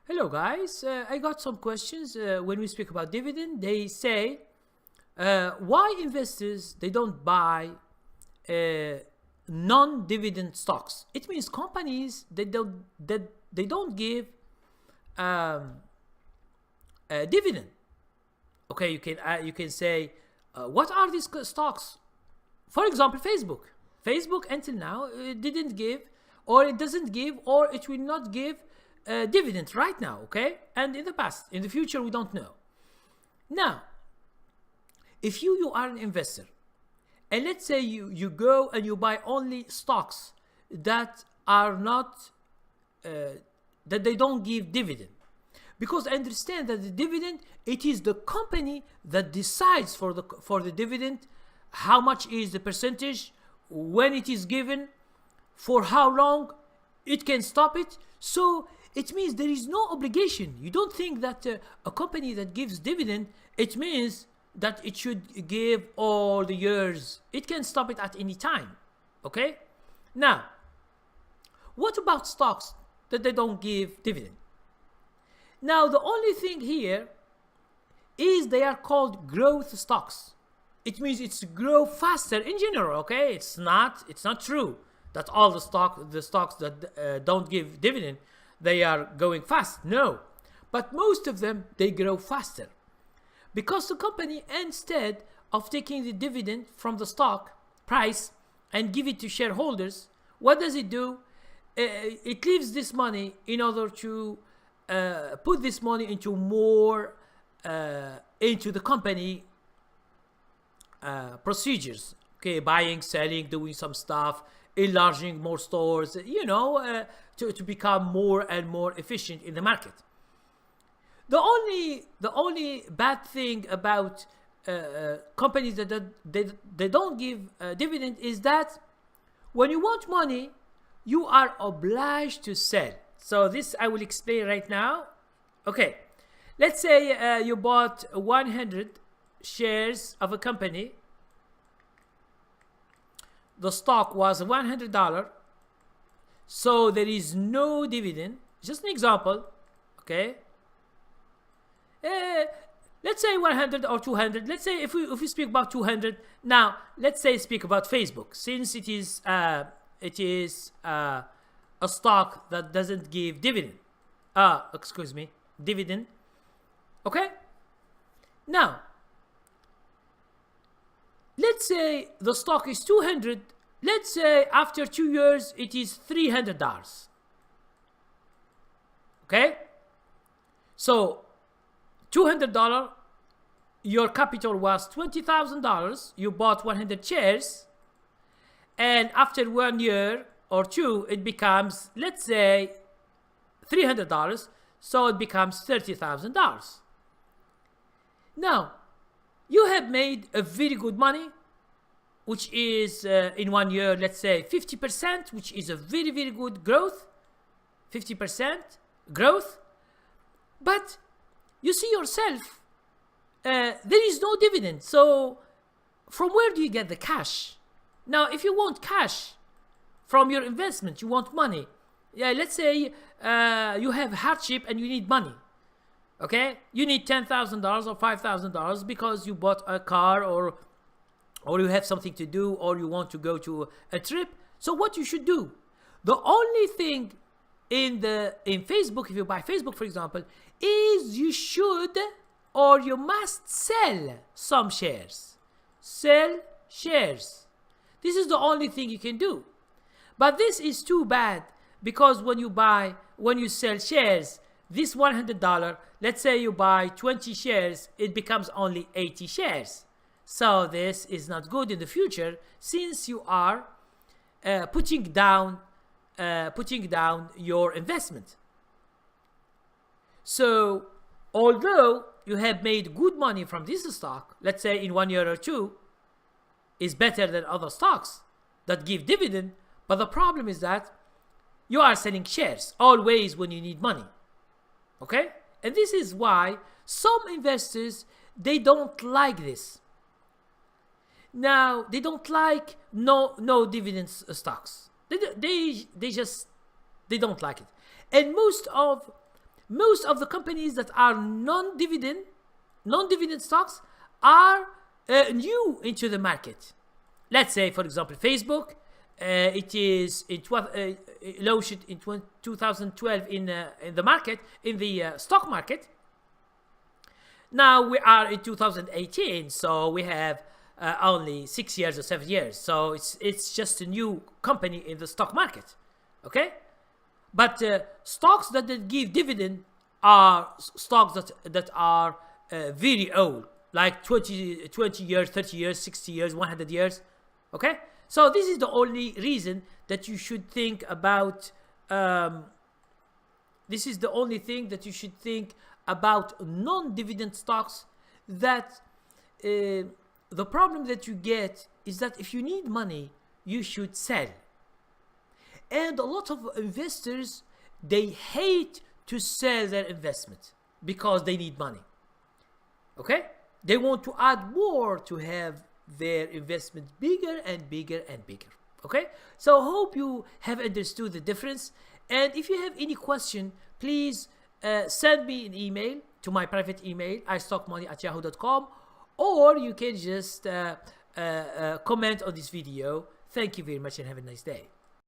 Hello guys, I got some questions when we speak about dividend. They say why investors they don't buy uh, non-dividend stocks. It means companies they don't give um, a dividend. Okay, you can say what are these stocks? For example, Facebook. Facebook until now didn't give, or it doesn't give, or it will not give dividend right now. Okay, and in the past, in the future, we don't know. Now, if you are an investor, and let's say you go and you buy only stocks that are not that they don't give dividend, because I understand that the dividend, it is the company that decides for the dividend, how much is the percentage, when it is given, for how long it can stop it. So it means there is no obligation. You don't think that a company that gives dividend, it means that it should give all the years. It can stop it at any time. Okay, now what about stocks that they don't give dividend? Now the only thing here is they are called growth stocks. It means it's grow faster in general. Okay, it's not true that all the stocks that don't give dividend, they are going fast. No, but most of them they grow faster, because the company, instead of taking the dividend from the stock price and give it to shareholders, what does it do? It leaves this money in order to put this money into more into the company procedures. Okay, buying, selling, doing some stuff, enlarging more stores, to become more and more efficient in the market. The only bad thing about companies that they don't give dividend is that when you want money, you are obliged to sell. So this I will explain right now. Okay, let's say you bought 100 shares of a company. The stock was $100, so there is no dividend. Just an example. Okay, let's say 100 or 200. Let's say if we speak about 200 now, let's say speak about Facebook, since it is a stock that doesn't give dividend. Dividend. Okay, now let's say the stock is 200. Let's say after 2 years it is $300. Okay, so $200, your capital was $20,000. You bought 100 shares, and after 1 year or two, it becomes, let's say, $300. So it becomes $30,000. Now, you have made a very good money, which is in 1 year, let's say 50%, which is a very, very good growth. 50% growth. But you see yourself, there is no dividend. So from where do you get the cash? Now, if you want cash from your investment, you want money. Yeah, let's say you have hardship and you need money. Okay, you need $10,000 or $5,000 because you bought a car, or you have something to do, or you want to go to a trip. So what you should do? The only thing in Facebook, if you buy Facebook, for example, is you should, or you must sell some shares. Sell shares. This is the only thing you can do. But this is too bad, because when you sell shares, this $100, let's say you buy 20 shares, it becomes only 80 shares. So this is not good in the future, since you are putting down your investment. So although you have made good money from this stock, let's say in 1 year or two, is better than other stocks that give dividend, but the problem is that you are selling shares always when you need money. Okay, and this is why some investors, they don't like this. Now, they don't like no dividends stocks. They don't like it. And most of most of the companies that are non-dividend stocks are new into the market. Let's say, for example, Facebook. It is launched in 2012 in the market, in the stock market. Now we are in 2018, so we have only 6 years or 7 years. So it's just a new company in the stock market, okay? But stocks that give dividend are stocks that are very old, like 20 years, 30 years, 60 years, 100 years, okay? So this is the only reason that you should think about. This is the only thing that you should think about non-dividend stocks. That the problem that you get is that if you need money, you should sell. And a lot of investors, they hate to sell their investment because they need money. Okay? They want to add more to have their investment bigger and bigger and bigger. Okay, so hope you have understood the difference, and if you have any question, please send me an email to my private email, istockmoney@yahoo.com, or you can just comment on this video. Thank you very much and have a nice day.